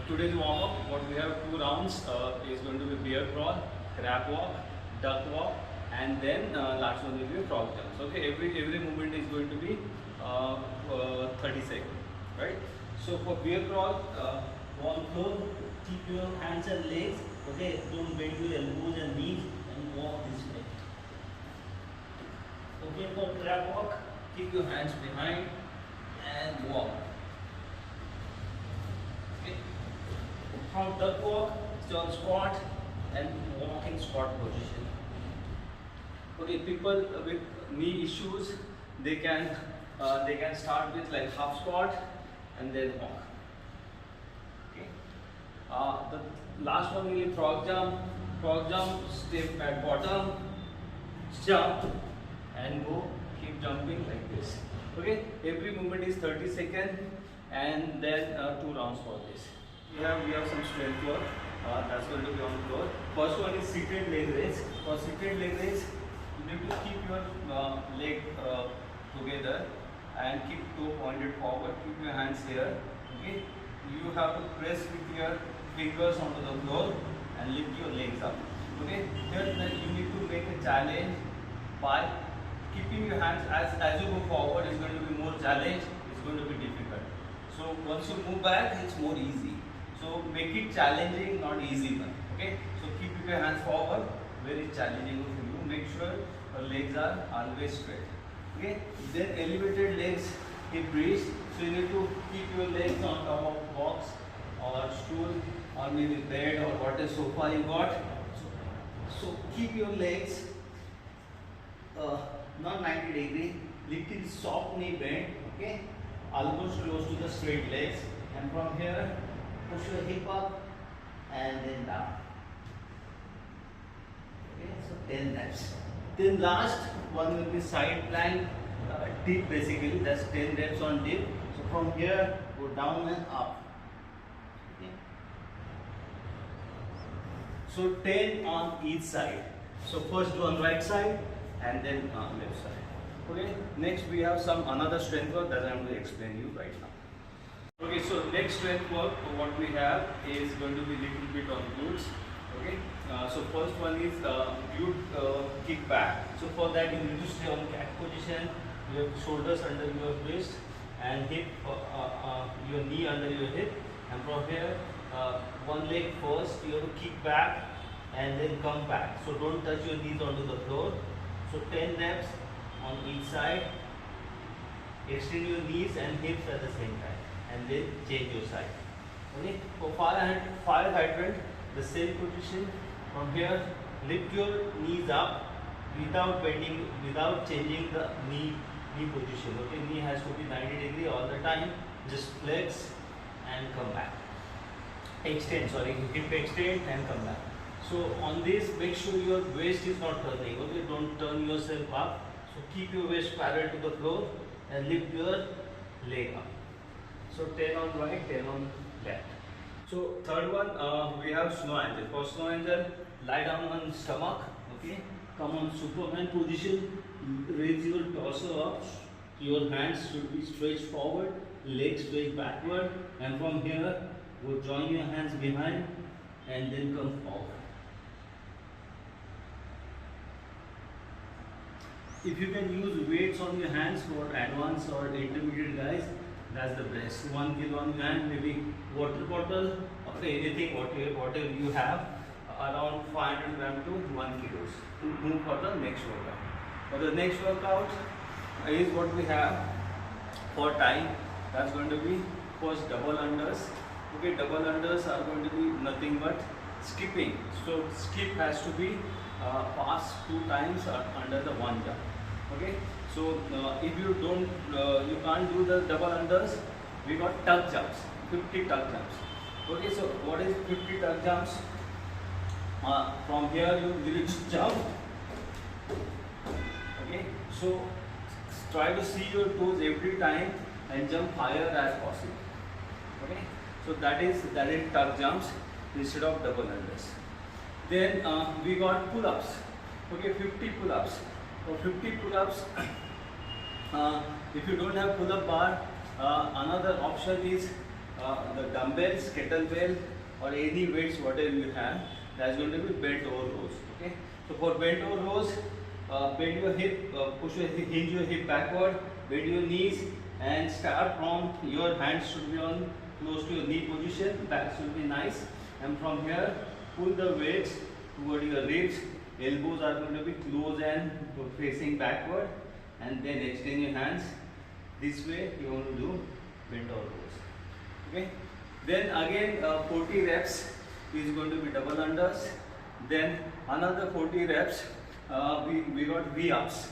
today's warm up, what we have two rounds is going to be bear crawl, crab walk, duck walk, and then last one will be frog jumps. Okay, every movement is going to be 30 seconds, right? So for bear crawl, on floor, keep your hands and legs. Okay, don't bend your elbows and knees and walk this way. Okay, for crab walk, keep your hands behind and walk. From duck walk, stay on squat and walk in squat position. Okay, people with knee issues, they can start with like half squat and then walk. Okay. The last one will be frog jump. Frog jump, step at bottom, jump and go. Keep jumping like this. Okay. Every movement is 30 seconds and then 2 rounds for this. We have some strength work that's going to be on the floor. First one is seated leg raise. For seated leg raise, you need to keep your leg together and keep toe pointed forward. Keep your hands here. Okay. You have to press with your fingers onto the floor and lift your legs up. Okay. Here you need to make a challenge by keeping your hands as you go forward. It's going to be more challenge. It's going to be difficult. So once you move back, it's more easy. So make it challenging, not easy one. Okay. So keep your hands forward. Very challenging for you. Make sure your legs are always straight. Okay. Then elevated legs, hip bridge. So you need to keep your legs on top of box or stool or maybe bed or whatever sofa you got. So keep your legs not 90 degree, little soft knee bend. Okay. Almost close to the straight legs, and from here push your hip up and then down. Okay, so 10 reps. Then last one will be side plank dip, basically that's 10 reps on dip. So from here go down and up. Okay. So 10 on each side. So first do on right side and then on left side. Okay, next we have another strength work that I am going to explain you right now. Okay, so next strength work what we have is going to be little bit on glutes. Okay, so first one is glute kick back. So for that you need to stay on cat position, your shoulders under your wrist and hip, your knee under your hip, and from here one leg first you have to kick back and then come back. So don't touch your knees onto the floor. So 10 reps on each side. Extend your knees and hips at the same time and then change your side. Okay. For fire hydrant, the same position. From here, lift your knees up without bending, without changing the knee position. Okay, knee has to be 90 degree all the time. Just flex and come back. Extend, hip extend and come back. So on this, make sure your waist is not turning. Okay, don't turn yourself up. So keep your waist parallel to the floor and lift your leg up. So 10 on right, 10 on left. So third one, we have snow angel. For snow angel, lie down on stomach. Okay, come on Superman position. Raise your torso up. Your hands should be stretched forward, legs stretched backward, and from here, go join your hands behind and then come forward. If you can use weights on your hands for advanced or intermediate guys, that's the best. 1 kilo on your hand, maybe water bottle or anything, whatever you have, around 500 gram to 1 kilos to move for the next workout. For the next workout is what we have for time. That's going to be first double unders. Okay, double unders are going to be nothing but skipping. So skip has to be pass 2 times under the 1 jump. Okay, so if you don't, you can't do the double unders. We got tuck jumps, 50 tuck jumps. Okay, so what is 50 tuck jumps? From here you will jump. Okay, so try to see your toes every time and jump higher as possible. Okay, so that is tuck jumps instead of double unders. Then we got pull-ups. Okay, 50 pull-ups. For 50 pull-ups, if you don't have pull-up bar, another option is the dumbbells, kettlebell, or any weights whatever you have, that's going to be bent over rows. Okay. So for bent over rows, bend your hip, hinge your hip backward, bend your knees, and start from your hands should be on close to your knee position. Back should be nice, and from here pull the weights toward your ribs. Elbows are going to be close and facing backward, and then extend your hands this way. You want to do bent over rows. Okay. Then again 40 reps is going to be double unders. Then another 40 reps. We got V-ups.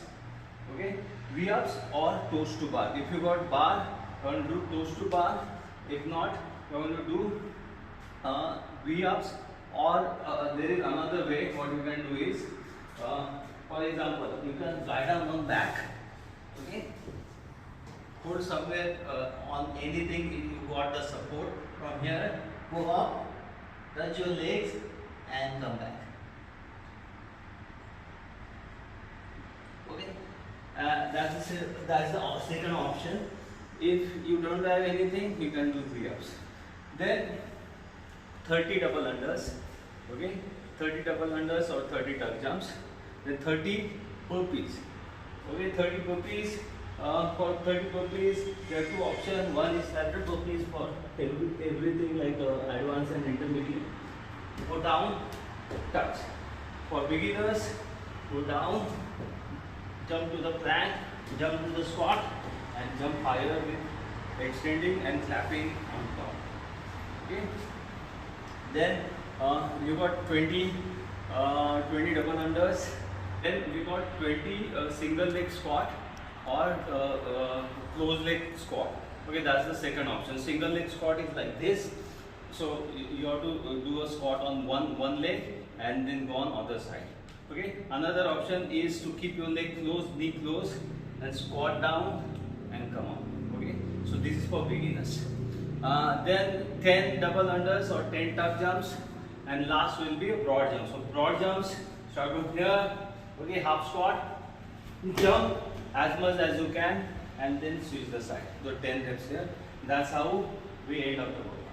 Okay. V-ups or toes to bar. If you got bar, you want to do toes to bar. If not, you want to do V-ups. Or there is another way. What you can do is, for example, you can lie down on back. Okay. Put somewhere on anything. You got the support from here. Go up, touch your legs, and come back. Okay. That's the second option. If you don't have anything, you can do V-ups. Then 30 double unders. Okay, 30 double unders or 30 tuck jumps. Then 30 burpees. Okay, 30 burpees. For 30 burpees, there are two options. One is lateral burpees for everything like advanced and intermediate. Go down, touch. For beginners, go down, jump to the plank, jump to the squat, and jump higher with extending and clapping on top. Okay. Then you got 20 double unders. Then we got 20 single leg squat or close leg squat. Okay, that's the second option. Single leg squat is like this. So you have to do a squat on one leg and then go on other side. Okay. Another option is to keep your leg closed, knee closed, and squat down and come up. Okay. So this is for beginners. Then 10 double unders or 10 tuck jumps, and last will be a broad jump. So broad jumps, start from here. Okay, half squat, jump as much as you can, and then switch the side. So 10 reps here. That's how we end up the workout.